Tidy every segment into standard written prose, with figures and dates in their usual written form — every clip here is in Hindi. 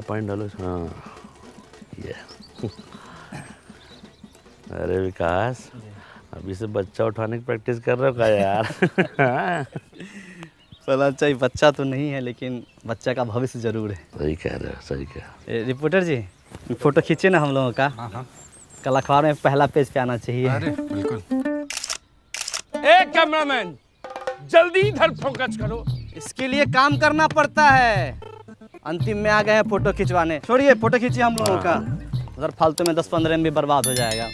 पॉइंट डालो। हाँ ये अरे विकास, अभी से बच्चा उठाने की प्रैक्टिस कर रहे हो क्या यार? चला अच्छा, बच्चा तो नहीं है लेकिन बच्चा का भविष्य जरूर है। सही कह रहे हो, सही कह। रिपोर्टर जी, फोटो खींचे ना हम लोगों का। हाँ। कल अखबार में पहला पेज पे आना चाहिए। अरे बिल्कुल। ए कैमरामैन, जल्दी इधर फोकस करो। इसके लिए काम करना पड़ता है। अंतिम में आ गए हैं फोटो खिंचवाने। छोड़िए, फोटो खींचिए हम लोगों का, अगर फालतू में 10-15 MB बर्बाद हो जाएगा।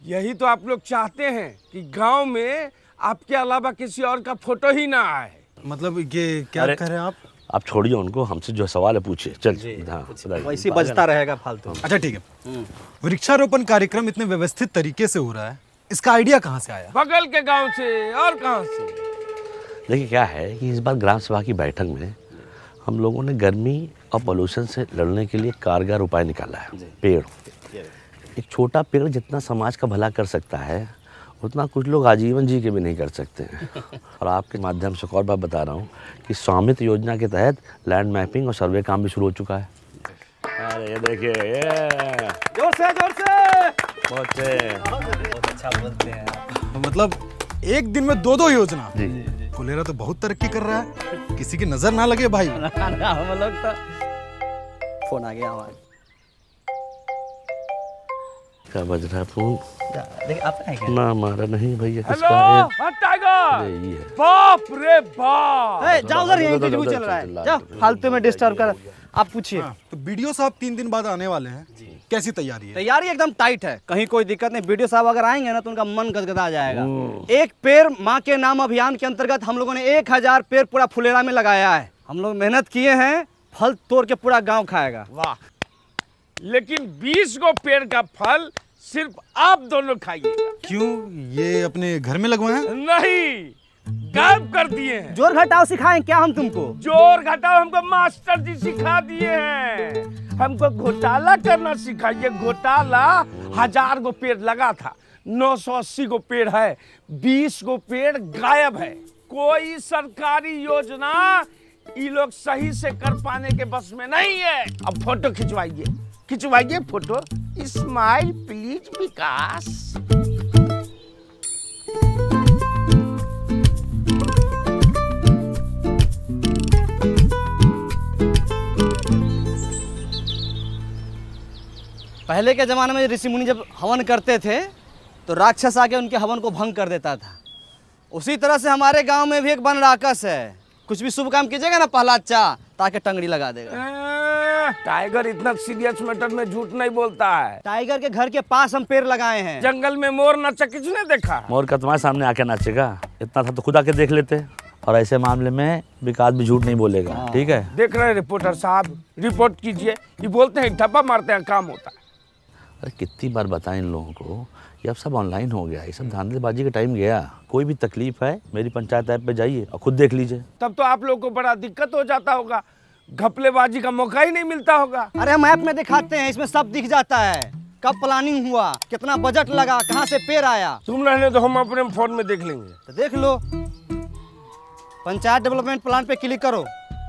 यही तो आप लोग चाहते हैं कि गांव में आपके अलावा किसी और का फोटो ही ना आए। मतलब ये क्या कह रहे हैं आप छोड़िए उनको, हमसे जो सवाल है पूछिए। चल हाँ, वैसे बजता रहेगा फालतू। अच्छा ठीक है। वृक्षारोपण कार्यक्रम इतने व्यवस्थित तरीके से हो रहा है, इसका आइडिया कहाँ से आया? बगल के गांव से और कहां से? देखिए क्या है कि इस बार ग्राम सभा की बैठक में हम लोगों ने गर्मी और पोल्यूशन से लड़ने के लिए कारगर उपाय निकाला है। पेड़, एक छोटा पेड़ जितना समाज का भला कर सकता है उतना कुछ लोग आजीवन जी के भी नहीं कर सकते हैं। और आपके माध्यम से एक और बात बता रहा हूँ कि स्वामित्व योजना के तहत लैंड मैपिंग और सर्वे काम भी शुरू हो चुका है। अरे ये देखिए, जोर से बहुत से। बहुत अच्छा बोलते हैं आप। मतलब एक दिन में 2 योजना। जी फुलेरा तो बहुत तरक्की कर रहा है, किसी की नजर ना लगे भाई। हम लोग तो फोन आ गया हमारा। क्या बज रहा है फोन? देखिए आपका है क्या? ना हमारा नहीं भैया, हेलो, किसका है? हाँ टाइगर। ये है। बाप रे बाप। ए, जाओ उधर, यहीं इंटरव्यू चल रहा है। जाओ, फालतू में डिस्टर्ब कर। आप पूछिए। तो बीडीओ साहब 3 दिन बाद आने वाले हैं, कैसी तैयारी है? तैयारी एकदम टाइट है, कहीं कोई दिक्कत नहीं। वीडियो साहब अगर आएंगे ना तो उनका मन गदगदा जाएगा। एक पेड़ माँ के नाम अभियान के अंतर्गत हम लोगों ने 1000 पेड़ पूरा फुलेरा में लगाया है। हम लोग मेहनत किए हैं, फल तोड़ के पूरा गांव खाएगा। वाह, लेकिन 20 गो पेड़ का फल सिर्फ आप दोनों खाइएगा। क्यों, ये अपने घर में लगवाए हैं? नहीं, गायब कर दिए हैं। जोर घटाओ सिखाएं क्या हम तुमको? जोर घटाओ हमको मास्टर जी सिखा दिए हैं। हमको घोटाला करना सिखाइए। घोटाला 1000 गो पेड़ लगा था, 980 गो पेड़ है, 20 गो पेड़ गायब है। कोई सरकारी योजना ये लोग सही से कर पाने के बस में नहीं है। अब फोटो खिंचवाइए, खिंचवाइए फोटो। स्माइल प्लीज विकास। पहले के जमाने में ऋषि मुनि जब हवन करते थे तो राक्षस आके उनके हवन को भंग कर देता था। उसी तरह से हमारे गांव में भी एक वन राक्षस है। कुछ भी शुभ काम कीजिएगा ना पहला अच्छा ताकि टंगड़ी लगा देगा। टाइगर इतना सीरियस मैटर में झूठ नहीं बोलता है। टाइगर के घर के पास हम पेड़ लगाए हैं। जंगल में मोर नाचा किसने देखा? मोर का तुम्हारे सामने आके नाचेगा? इतना था तो खुद आके देख लेते। और ऐसे मामले में विकास भी झूठ नहीं बोलेगा, ठीक है? देख रहे हैं रिपोर्टर साहब, रिपोर्ट कीजिए। ये बोलते हैं ठप्पा मारते हैं, काम होता है। अरे कितनी बार बताएं इन लोगों को कि अब सब ऑनलाइन हो गया, ये सब धांधलेबाजी का टाइम गया। कोई भी तकलीफ है मेरी पंचायत ऐप पे जाइए और खुद देख लीजिए। तब तो आप लोगों को बड़ा दिक्कत हो जाता होगा, घपलेबाजी का मौका ही नहीं मिलता होगा। अरे हम ऐप में दिखाते हैं, इसमें सब दिख जाता है। कब प्लानिंग हुआ, कितना बजट लगा, कहाँ से पेड़ आया। तुम रहने तो हम अपने फोन में देख लेंगे। तो देख लो, पंचायत डेवलपमेंट प्लान पे क्लिक करो।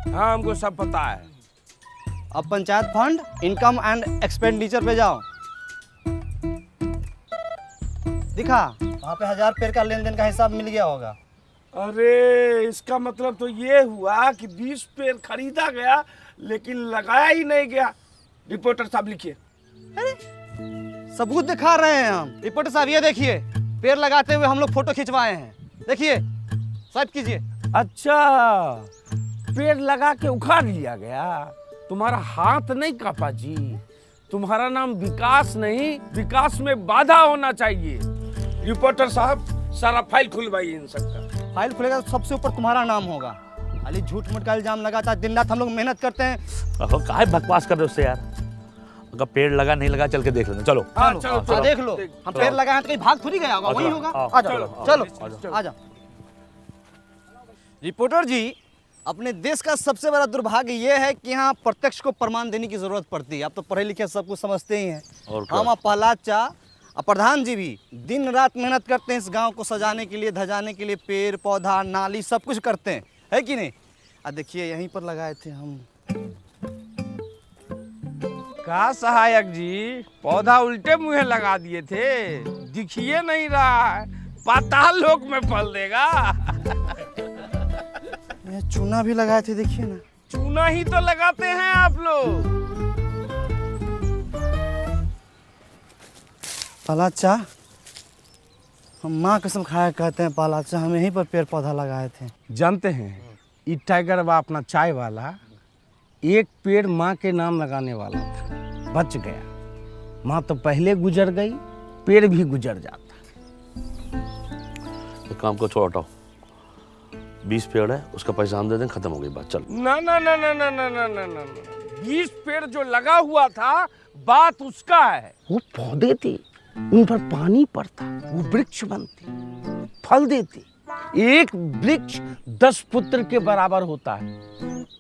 हाँ, हमको सब पता है। अब panchayat fund income and expenditure पे जाओ। दिखा वहाँ पे 1000 पेड़ का लेन देन का हिसाब मिल गया होगा। अरे इसका मतलब तो ये हुआ कि 20 पेड़ खरीदा गया लेकिन लगाया ही नहीं गया। रिपोर्टर साहब लिखिए। सबूत दिखा रहे हैं हम। रिपोर्टर साहब ये देखिए, पेड़ लगाते हुए हम लोग फोटो खिंचवाए हैं। देखिए, स्वाइप कीजिए। अच्छा, पेड़ लगा के उखाड़ लिया गया। तुम्हारा हाथ नहीं कापा जी। तुम्हारा नाम विकास नहीं, विकास में बाधा होना चाहिए। रिपोर्टर साहब, सारा फाइल खुलवाइए इन सबका। फाइल खुलेगा तो सबसे ऊपर तुम्हारा नाम होगा। खाली झूठ मूठ का इल्जाम लगाता है। दिन रात हम लोग मेहनत करते हैं। काहे बकवास कर रहे हो उससे यार? अगर पेड़ लगा नहीं लगा चल के देख लेना। चलो चलो देख लो। हम पेड़ लगाए हैं तो कहीं भाग थोड़ी गया होगा, वही होगा। आ जाओ, चलो आ जाओ। रिपोर्टर जी, अपने देश का सबसे बड़ा दुर्भाग्य ये है कि यहाँ प्रत्यक्ष को प्रमाण देने की जरूरत पड़ती है। आप तो पढ़े लिखे सब कुछ समझते ही हैं। हम प्रहलाद चा और प्रधान जी भी दिन रात मेहनत करते हैं इस गांव को सजाने के लिए, धजाने के लिए। पेड़ पौधा नाली सब कुछ करते हैं, है कि नहीं? देखिए यहीं पर लगाए थे हम। का सहायक जी, पौधा उल्टे मुंह लगा दिए थे, दिखिए नहीं रहा है, पाताल लोक में फल देगा। ये चूना भी लगाए थे, देखिए ना। चूना ही तो लगाते हैं आप लोग। पालाचा, हम माँ कसम खाया कहते हैं पालाचा, हम यहीं पर पेड़ पौधा लगाए थे। जानते हैं, ये टाइगर बा अपना चाय वाला एक पेड़ माँ के नाम लगाने वाला था, बच गया। माँ तो पहले गुजर गई, पेड़ भी गुजर जाता। एक काम को छोड़ हटाओ, 20 पेड़ है, उसका पैसा हम दे दें, खत्म हो गई बात, चल। ना ना ना ना ना ना ना ना ना 20 पेड़ जो लगा हुआ था, बात उसका है। वो पौधे थे, उन पर पानी पड़ता, वो वृक्ष बनते, फल देते। एक वृक्ष 10 पुत्र के बराबर होता है।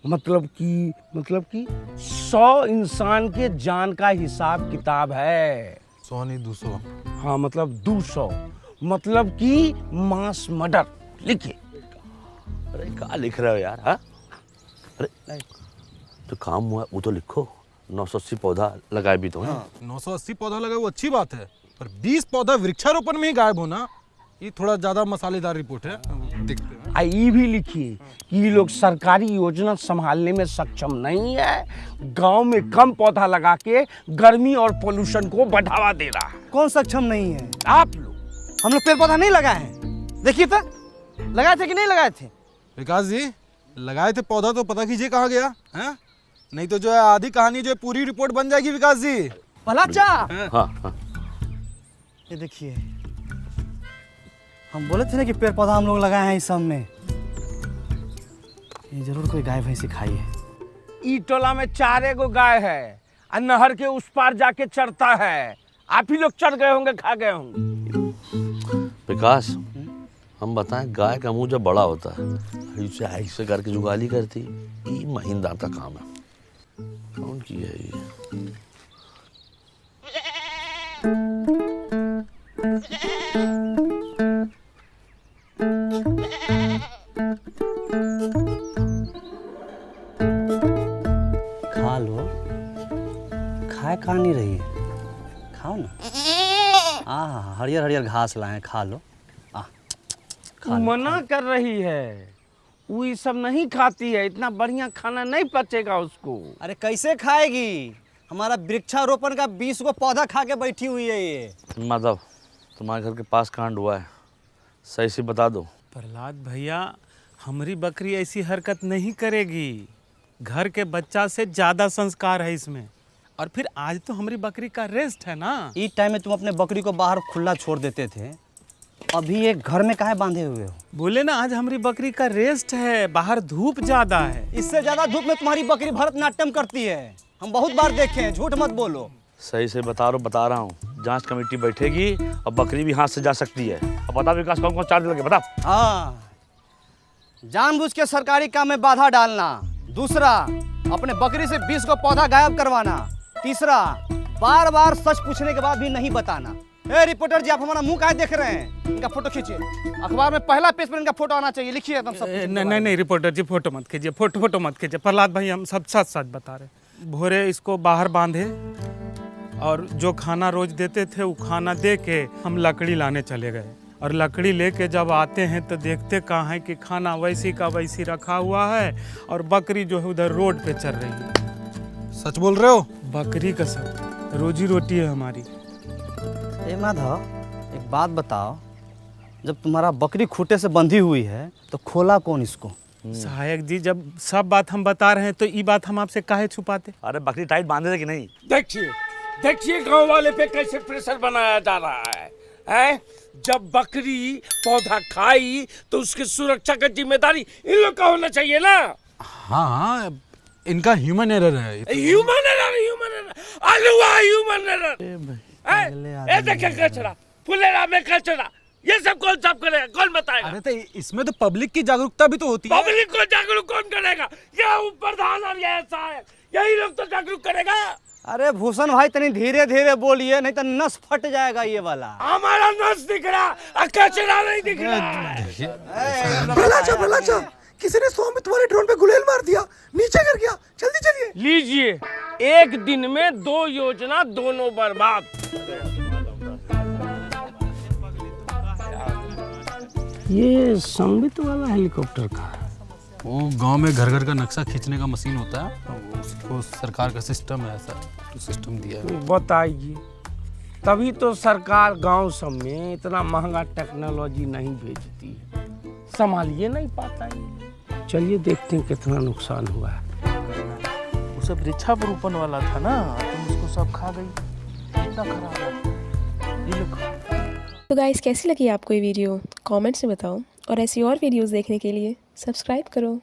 मतलब कि 100 इंसान के जान का हिसाब किताब है। 100 नहीं 200। हाँ मतलब 200, मतलब कि मास मर्डर। लिखिए। अरे क्या लिख रहे हो यार? हाँ, अरे जो काम हुआ है वो तो लिखो। 980 पौधा लगाए भी तो हैं। 980 पौधा लगाए वो अच्छी बात है, पर 20 पौधा वृक्षारोपण में ही गायब होना, ये थोड़ा ज्यादा मसालेदार रिपोर्ट है। देखते हैं। ये भी लिखिए कि ये लोग सरकारी योजना संभालने में सक्षम नहीं है, गांव में कम पौधा लगा के गर्मी और पोल्यूशन को बढ़ावा दे रहा है। कौन सक्षम नहीं है? आप लोग। हम लोग पेड़ पौधा नहीं लगाए हैं, देखिए तो लगाए थे कि नहीं लगाए थे? विकास जी, लगाए थे पौधा तो पता कीजिए कहाँ गया है, नहीं तो जो है आधी कहानी जो है पूरी रिपोर्ट बन जाएगी। विकास जी, पालाचा, हाँ हाँ, ये देखिए, हम बोले थे ना कि पेड़ पौधा हम लोग लगाए हैं इस सब में। ये जरूर कोई गाय भैंसी खाई है। ई टोला में 4 गो गाय है और नहर के उस पार जाके चरता है। आप ही लोग चढ़ गए होंगे, खा गए होंगे। विकास, हम बताएं, गाय का मुंह जब बड़ा होता है, इसे ऐसे करके जुगाली करती, ये महीनदार का काम है। कौन की है ये? खा लो, खाए खा नहीं रही है, खाओ ना। हरियर हरियर घास लाए, खा लो। तू मना कर रही है, वो ये सब नहीं खाती है, इतना बढ़िया खाना नहीं पचेगा उसको। अरे कैसे खाएगी? हमारा वृक्षारोपण का 20 को पौधा खा के बैठी हुई है ये। माधव, तुम्हारे घर के पास कांड हुआ है, सही से बता दो। प्रहलाद भैया, हमारी बकरी ऐसी हरकत नहीं करेगी। घर के बच्चा से ज़्यादा संस्कार है इसमें। और फिर आज तो हमारी बकरी का रेस्ट है ना। इस टाइम में तुम अपने बकरी को बाहर खुला छोड़ देते थे, अभी ये घर में काहे बांधे हुए हो? बोले ना आज हमारी बकरी का रेस्ट है, बाहर धूप ज़्यादा है। इससे ज्यादा धूप में तुम्हारी बकरी भरतनाट्यम करती है, हम बहुत बार देखे हैं, झूठ मत बोलो। सही से बता रहा हूँ, जांच कमेटी बैठेगी और बकरी भी हाथ से जा सकती है। अब बता विकास, कौन कौन चार्ज लगे, बता। हाँ, जानबूझ के सरकारी काम में बाधा डालना। दूसरा, अपने बकरी से 20 को पौधा गायब करवाना। तीसरा, बार बार सच पूछने के बाद भी नहीं बताना। ए रिपोर्टर जी, आप हमारा मुंह काहे देख रहे हैं? इनका फोटो खींचिए, अखबार में पहला पेज पर इनका फोटो आना चाहिए। लिखिए एकदम सब। नहीं रिपोर्टर जी, फोटो मत कीजिए, फोटो मत कीजिए। प्रहलाद भाई, हम सब सच सच बता रहे। भोरे इसको बाहर बांधे और जो खाना रोज देते थे वो खाना दे के हम लकड़ी लाने चले गए। और लकड़ी लेके जब आते हैं तो देखते कहाँ है कि खाना वैसी का वैसी रखा हुआ है और बकरी जो है उधर रोड पे चल रही है। सच बोल रहे हो? बकरी का सब रोजी रोटी है हमारी। ए माधव, एक बात बताओ, जब तुम्हारा बकरी खूंटे से बंधी हुई है तो खोला कौन इसको? सहायक जी, जब सब बात हम बता रहे हैं तो ये बात हम आपसे काहे छुपाते? अरे बकरी टाइट बांधे थे कि नहीं? देखिए गांव वाले पे कैसे प्रेशर बनाया जा रहा है? जब बकरी पौधा खाई तो उसकी सुरक्षा का जिम्मेदारी इन लोग का होना चाहिए ना। हाँ, इनका ह्यूमन एरर है। Human error. देखिए कचरा, फुलेरा में कचरा, ये सब कौन साफ करेगा, कौन बताएगा? अरे तो इसमें तो पब्लिक की जागरूकता भी तो होती है। पब्लिक को जागरूक कौन करेगा? ये प्रधान और ये सहायक, यही लोग तो जागरूक करेगा। अरे भूषण भाई, तनी धीरे धीरे बोलिए, नहीं तो नस फट जाएगा ये वाला। हमारा नस दिख रहा, कचरा नहीं दिख रहा। प्रहलाद, किसी ने स्वामित्व वाले ड्रोन पे गुलेल मार दिया, नीचे गिर गया। जल्दी चलिए। लीजिए, एक दिन में 2 योजना, दोनों बर्बाद। ये संबित वाला हेलीकॉप्टर का है। वो गांव में घर घर का नक्शा खींचने का मशीन होता है, उसको सरकार का सिस्टम है, ऐसा तो सिस्टम दिया है। बताइए, तभी तो सरकार गांव सब में इतना महंगा टेक्नोलॉजी नहीं भेजती है, संभालिए नहीं पाता है। चलिए देखते हैं कितना नुकसान हुआ है। वो सब वृक्षारोपण वाला था ना, तुम उसको सब खा गई, कितना खराब है। ये लो। तो गाइस, कैसी लगी आपको ये वीडियो? कमेंट्स में बताओ और ऐसी और वीडियोस देखने के लिए सब्सक्राइब करो।